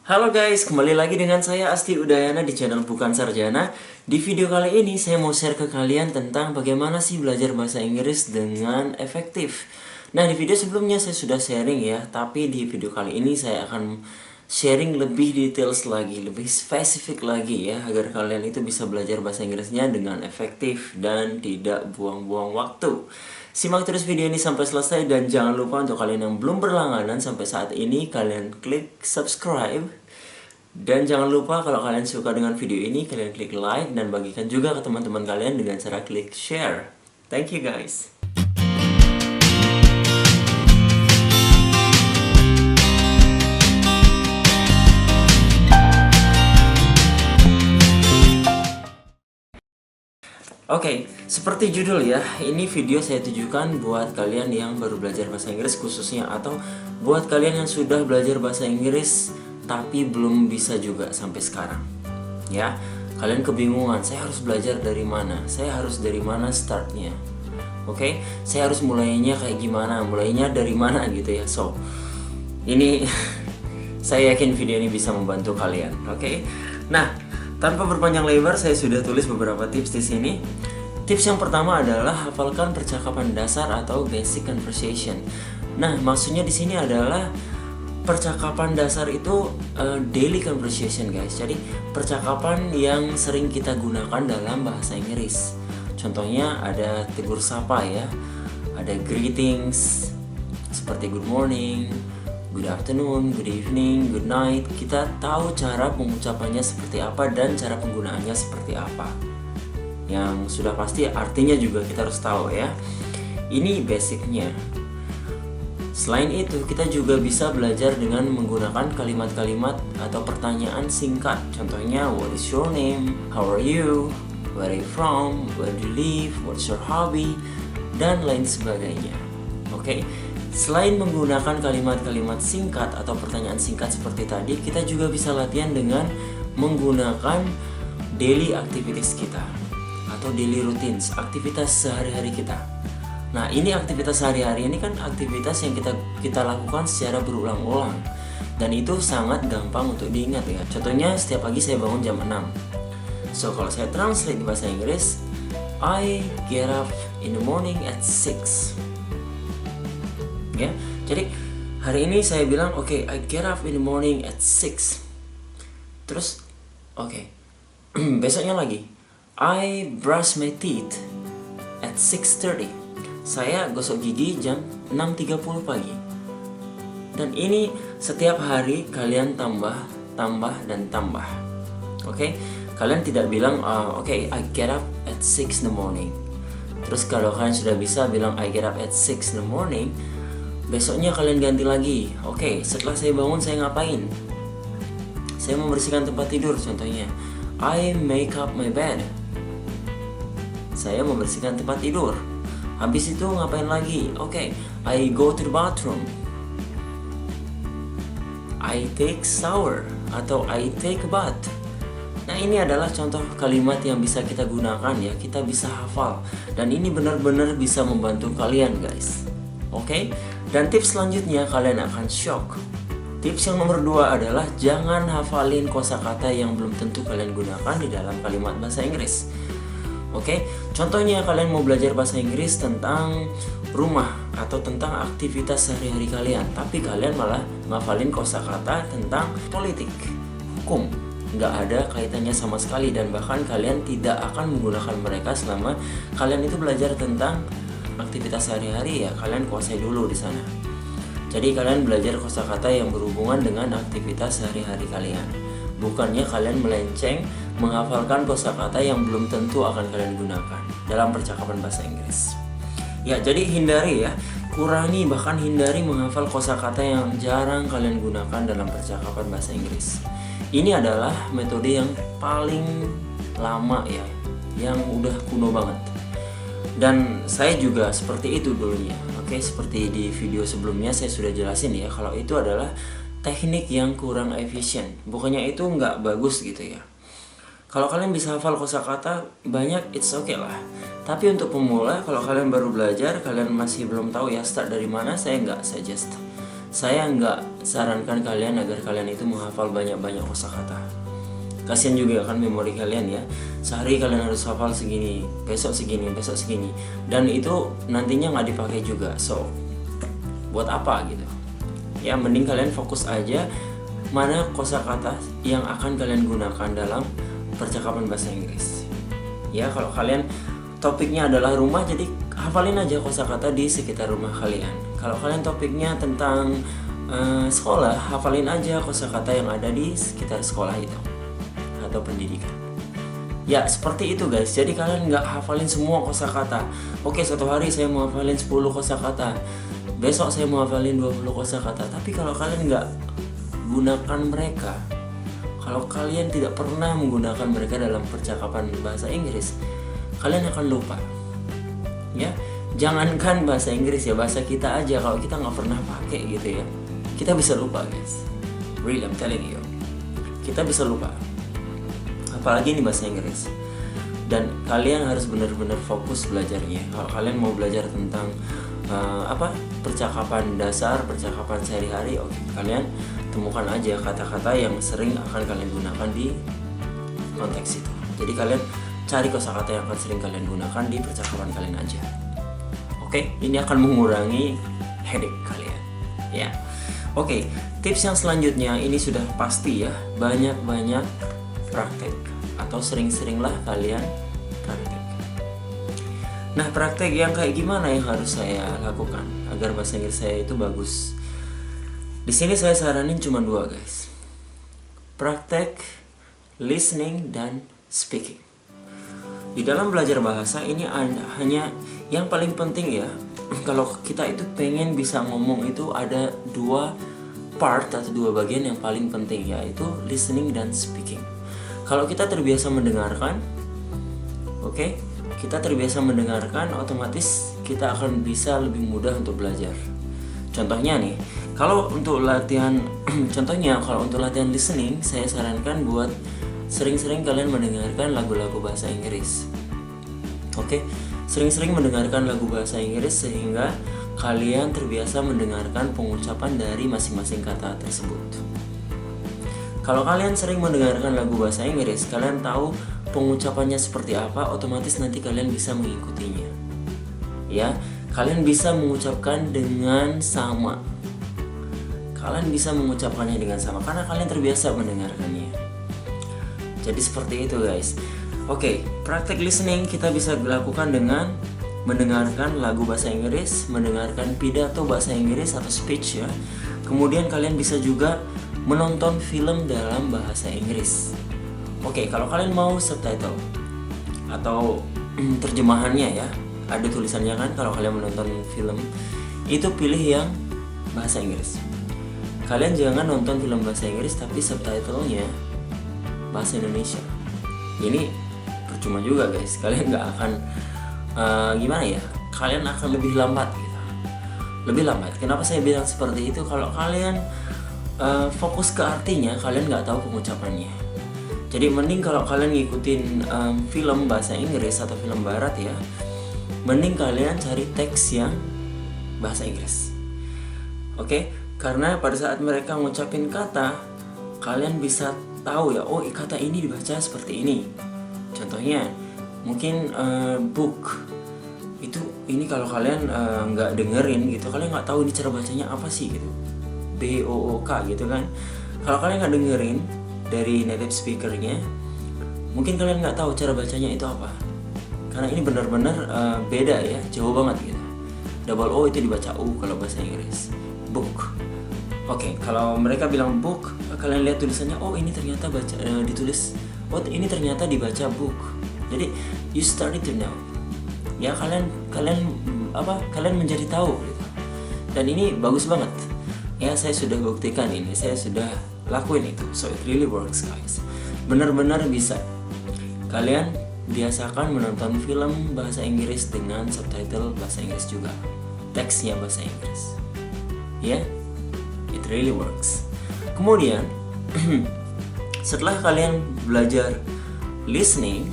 Halo guys, kembali lagi dengan saya Asti Udayana di channel Bukan Sarjana. Di video kali ini saya mau share ke kalian tentang bagaimana sih belajar bahasa Inggris dengan efektif. Nah, di video sebelumnya saya sudah sharing ya, tapi di video kali ini saya akan sharing lebih details lagi, lebih spesifik lagi ya, agar kalian itu bisa belajar bahasa Inggrisnya dengan efektif dan tidak buang-buang waktu. Simak terus video ini sampai selesai dan jangan lupa untuk kalian yang belum berlangganan sampai saat ini, kalian klik subscribe. Dan jangan lupa kalau kalian suka dengan video ini, kalian klik like dan bagikan juga ke teman-teman kalian dengan cara klik share. Thank you guys. Oke, seperti judul ya, ini video saya tujukan buat kalian yang baru belajar bahasa Inggris khususnya, atau buat kalian yang sudah belajar bahasa Inggris tapi belum bisa juga sampai sekarang. Ya, kalian kebingungan, saya harus belajar dari mana? Saya harus dari mana startnya? Oke, saya harus mulainya kayak gimana? Mulainya dari mana gitu ya. So, ini saya yakin video ini bisa membantu kalian. Oke. Nah, tanpa berpanjang lebar, saya sudah tulis beberapa tips di sini. Tips yang pertama adalah hafalkan percakapan dasar atau basic conversation. Nah, maksudnya di sini adalah percakapan dasar itu daily conversation, guys. Jadi, percakapan yang sering kita gunakan dalam bahasa Inggris. Contohnya ada tegur sapa ya. Ada greetings seperti good morning, good afternoon, good evening, good night. Kita tahu cara pengucapannya seperti apa dan cara penggunaannya seperti apa. Yang sudah pasti artinya juga kita harus tahu ya. Ini basicnya. Selain itu, kita juga bisa belajar dengan menggunakan kalimat-kalimat atau pertanyaan singkat. Contohnya, what is your name? How are you? Where are you from? Where do you live? What's your hobby? Dan lain sebagainya. Oke. Selain menggunakan kalimat-kalimat singkat atau pertanyaan singkat seperti tadi, kita juga bisa latihan dengan menggunakan daily activities kita atau daily routines, aktivitas sehari-hari kita. Nah, ini aktivitas sehari-hari ini kan aktivitas yang kita lakukan secara berulang-ulang, dan itu sangat gampang untuk diingat ya. Contohnya, setiap pagi saya bangun jam 6. So, kalau saya translate di bahasa Inggris, I get up in the morning at 6. Ya, jadi hari ini saya bilang oke, I get up in the morning at 6. Terus oke. Besoknya lagi, I brush my teeth at 6:30. Saya gosok gigi jam 6.30 pagi. Dan ini setiap hari kalian tambah dan tambah. Oke? Kalian tidak bilang oke, I get up at 6 in the morning. Terus kalau kalian sudah bisa bilang I get up at 6 in the morning, besoknya kalian ganti lagi. Oke, setelah saya bangun saya ngapain? Saya membersihkan tempat tidur contohnya. I make up my bed. Saya membersihkan tempat tidur. Habis itu ngapain lagi? Oke, I go to the bathroom. I take shower atau I take a bath. Nah, ini adalah contoh kalimat yang bisa kita gunakan ya. Kita bisa hafal. Dan ini benar-benar bisa membantu kalian, guys. Oke? Dan tips selanjutnya kalian akan shock. Tips yang nomor 2 adalah jangan hafalin kosakata yang belum tentu kalian gunakan di dalam kalimat bahasa Inggris. Oke? Contohnya kalian mau belajar bahasa Inggris tentang rumah atau tentang aktivitas sehari-hari kalian, tapi kalian malah ngafalin kosakata tentang politik, hukum. Nggak ada kaitannya sama sekali, dan bahkan kalian tidak akan menggunakan mereka selama kalian itu belajar tentang aktivitas sehari-hari ya. Kalian kuasai dulu di sana. Jadi kalian belajar kosakata yang berhubungan dengan aktivitas sehari-hari kalian. Bukannya kalian melenceng menghafalkan kosakata yang belum tentu akan kalian gunakan dalam percakapan bahasa Inggris. Ya, jadi hindari ya, kurangi bahkan hindari menghafal kosakata yang jarang kalian gunakan dalam percakapan bahasa Inggris. Ini adalah metode yang paling lama ya, yang udah kuno banget. Dan saya juga seperti itu dulunya. Oke, seperti di video sebelumnya saya sudah jelasin ya, kalau itu adalah teknik yang kurang efisien. Bukannya itu nggak bagus gitu ya. Kalau kalian bisa hafal kosakata banyak, it's okay lah. Tapi untuk pemula, kalau kalian baru belajar, kalian masih belum tahu ya start dari mana, saya nggak suggest. saya nggak sarankan kalian agar kalian itu menghafal banyak-banyak kosakata. Kasian juga kan memori kalian ya. Sehari kalian harus hafal segini, besok segini, besok segini, dan itu nantinya nggak dipakai juga. So buat apa gitu? Ya mending kalian fokus aja mana kosakata yang akan kalian gunakan dalam percakapan bahasa Inggris. Ya kalau kalian topiknya adalah rumah, jadi hafalin aja kosakata di sekitar rumah kalian. Kalau kalian topiknya tentang sekolah, hafalin aja kosakata yang ada di sekitar sekolah itu atau pendidikan. Ya seperti itu guys. Jadi kalian nggak hafalin semua kosakata. Oke, suatu hari saya mau hafalin 10 kosakata, besok saya mau hafalin 20 kosakata. Tapi kalau kalian nggak gunakan mereka, kalau kalian tidak pernah menggunakan mereka dalam percakapan bahasa Inggris, kalian akan lupa. Ya, jangankan bahasa Inggris ya, bahasa kita aja kalau kita nggak pernah pakai gitu ya, kita bisa lupa guys. Really, I'm telling you, kita bisa lupa. Apalagi ini bahasa Inggris. Dan kalian harus benar-benar fokus belajarnya. Kalau kalian mau belajar tentang percakapan dasar, percakapan sehari-hari, oke, kalian temukan aja kata-kata yang sering akan kalian gunakan di konteks itu. Jadi kalian cari kosakata yang akan sering kalian gunakan di percakapan kalian aja. Oke, ini akan mengurangi headache kalian. Ya. Oke, tips yang selanjutnya ini sudah pasti ya, banyak-banyak praktek atau sering-seringlah kalian praktek. Nah, praktek yang kayak gimana yang harus saya lakukan agar bahasa Inggris saya itu bagus? Di sini saya saranin cuma 2 guys. Praktek listening dan speaking. Di dalam belajar bahasa ini hanya yang paling penting ya, kalau kita itu pengen bisa ngomong itu ada 2 part atau 2 bagian yang paling penting, yaitu listening dan speaking. Kalau kita terbiasa mendengarkan, oke, kita terbiasa mendengarkan, otomatis kita akan bisa lebih mudah untuk belajar. Contohnya nih, kalau untuk latihan listening, saya sarankan buat sering-sering kalian mendengarkan lagu-lagu bahasa Inggris. Oke, sering-sering mendengarkan lagu bahasa Inggris sehingga kalian terbiasa mendengarkan pengucapan dari masing-masing kata tersebut. Kalau kalian sering mendengarkan lagu bahasa Inggris, kalian tahu pengucapannya seperti apa, otomatis nanti kalian bisa mengikutinya. Ya, kalian bisa mengucapkan dengan sama. Kalian bisa mengucapkannya dengan sama karena kalian terbiasa mendengarkannya. Jadi seperti itu guys. Oke, praktek listening kita bisa lakukan dengan mendengarkan lagu bahasa Inggris, mendengarkan pidato bahasa Inggris atau speech ya. Kemudian kalian bisa juga menonton film dalam bahasa Inggris. Oke, kalau kalian mau subtitle atau terjemahannya ya, ada tulisannya kan kalau kalian menonton film, itu pilih yang bahasa Inggris. Kalian jangan nonton film bahasa Inggris tapi subtitlenya bahasa Indonesia. Ini percuma juga guys, kalian nggak akan gimana ya, kalian akan lebih lambat gitu, lebih lambat. Kenapa saya bilang seperti itu? Kalau kalian fokus ke artinya, kalian nggak tahu pengucapannya. Jadi mending kalau kalian ngikutin film bahasa Inggris atau film barat ya, mending kalian cari teks yang bahasa Inggris. Oke, karena pada saat mereka ngucapin kata, kalian bisa tahu ya, oh kata ini dibaca seperti ini. Contohnya mungkin book itu, ini kalau kalian nggak dengerin gitu, kalian nggak tahu ini cara bacanya apa sih gitu, BOOK gitu kan. Kalau kalian nggak dengerin dari native speakernya, mungkin kalian nggak tahu cara bacanya itu apa, karena ini benar-benar beda ya, jauh banget gitu. Double O itu dibaca U kalau bahasa Inggris. Book. Oke, kalau mereka bilang book, kalian lihat tulisannya, oh ini ternyata ditulis, oh ini ternyata dibaca book. Jadi you started to know. Ya kalian menjadi tahu gitu. Dan ini bagus banget. Ya saya sudah buktikan ini, saya sudah lakuin itu. So it really works guys. Benar-benar bisa. Kalian biasakan menonton film bahasa Inggris dengan subtitle bahasa Inggris juga, teksnya bahasa Inggris. Ya, it really works. Kemudian setelah kalian belajar listening,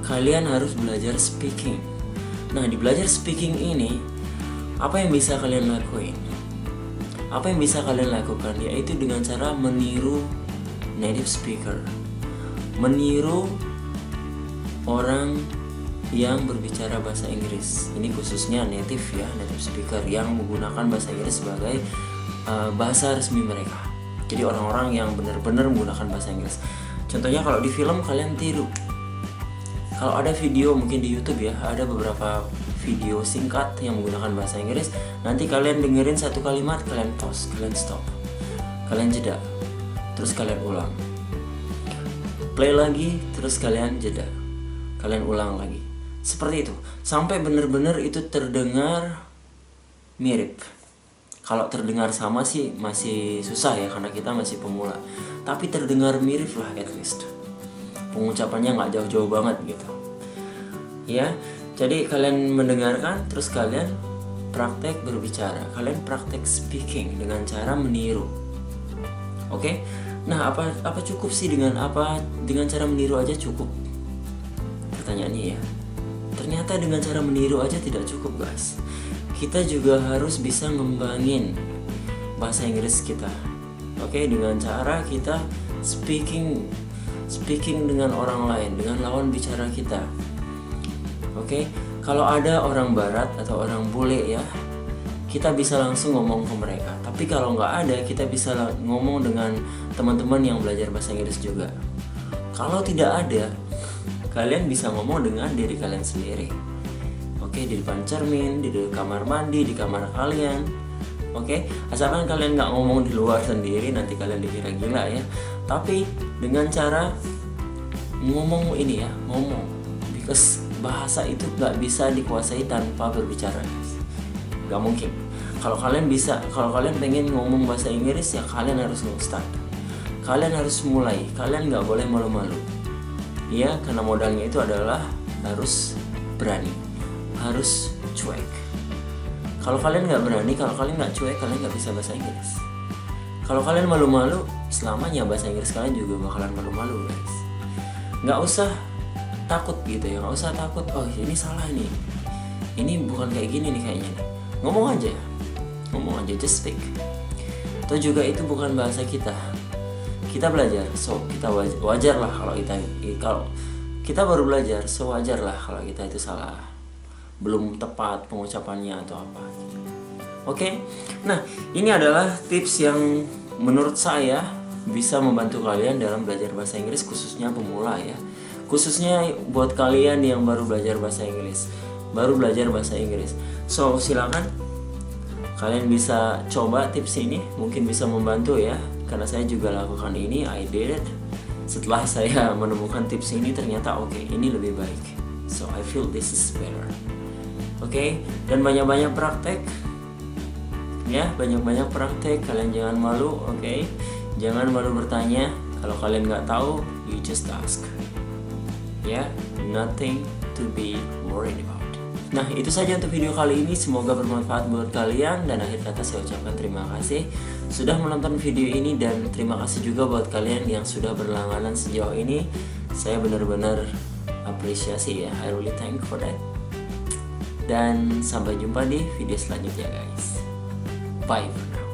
kalian harus belajar speaking. Nah, di belajar speaking ini, apa yang bisa kalian lakuin? Apa yang bisa kalian lakukan? Yaitu dengan cara meniru native speaker, meniru orang yang berbicara bahasa Inggris. Ini khususnya native ya, native speaker yang menggunakan bahasa Inggris sebagai bahasa resmi mereka. Jadi orang-orang yang benar-benar menggunakan bahasa Inggris. Contohnya kalau di film kalian tiru. Kalau ada video mungkin di YouTube ya, ada beberapa video singkat yang menggunakan bahasa Inggris. Nanti kalian dengerin satu kalimat, kalian pause, kalian stop, kalian jeda, terus kalian ulang. Play lagi, terus kalian jeda, kalian ulang lagi. Seperti itu, sampai benar-benar itu terdengar mirip. Kalau terdengar sama sih masih susah ya, karena kita masih pemula. Tapi terdengar mirip lah at least. Pengucapannya nggak jauh-jauh banget gitu. Ya, jadi kalian mendengarkan, terus kalian praktek berbicara. Kalian praktek speaking dengan cara meniru. Oke? Nah, apa cukup sih dengan cara meniru aja cukup? Pertanyaannya ya. Ternyata dengan cara meniru aja tidak cukup, guys. Kita juga harus bisa ngembangin bahasa Inggris kita. Oke, dengan cara kita speaking dengan orang lain, dengan lawan bicara kita. Oke, kalau ada orang barat atau orang bule ya, kita bisa langsung ngomong ke mereka. Tapi kalau nggak ada, kita bisa ngomong dengan teman-teman yang belajar bahasa Inggris juga. Kalau tidak ada, kalian bisa ngomong dengan diri kalian sendiri. Oke, di depan cermin, di kamar mandi, di kamar kalian. Oke, asalkan kalian nggak ngomong di luar sendiri, nanti kalian dikira gila ya. Tapi dengan cara ngomong ini ya, ngomong. Because bahasa itu nggak bisa dikuasai tanpa berbicara. Nggak mungkin. Kalau kalian pengen ngomong bahasa Inggris ya kalian harus start. Kalian harus mulai. Kalian nggak boleh malu-malu. Ya, karena modalnya itu adalah harus berani, harus cuek. Kalau kalian nggak berani, kalau kalian nggak cuek, kalian nggak bisa bahasa Inggris. Kalau kalian malu-malu, selamanya bahasa Inggris kalian juga bakalan malu-malu, guys. Nggak usah takut gitu ya, nggak usah takut. Oh ini salah nih, ini bukan kayak gini nih kayaknya. Ngomong aja, just speak. Atau juga itu bukan bahasa kita. Kita belajar, so kita wajar lah kalau kita baru belajar, so wajar lah kalau kita itu salah, belum tepat pengucapannya atau apa. Oke, nah ini adalah tips yang menurut saya bisa membantu kalian dalam belajar bahasa Inggris, khususnya pemula ya, khususnya buat kalian yang baru belajar bahasa Inggris. So silakan kalian bisa coba tips ini, mungkin bisa membantu ya. Karena saya juga lakukan ini, I did it. Setelah saya menemukan tips ini, ternyata oke, ini lebih baik. So I feel this is better. Oke, dan banyak-banyak praktek. Ya, banyak-banyak praktek. Kalian jangan malu, oke? Jangan malu bertanya. Kalau kalian nggak tahu, you just ask. Ya, nothing to be worried about. Nah, itu saja untuk video kali ini. Semoga bermanfaat buat kalian. Dan akhir kata saya ucapkan terima kasih sudah menonton video ini. Dan terima kasih juga buat kalian yang sudah berlangganan sejauh ini. Saya benar-benar apresiasi ya. I really thank for that. Dan sampai jumpa di video selanjutnya guys. Bye for now.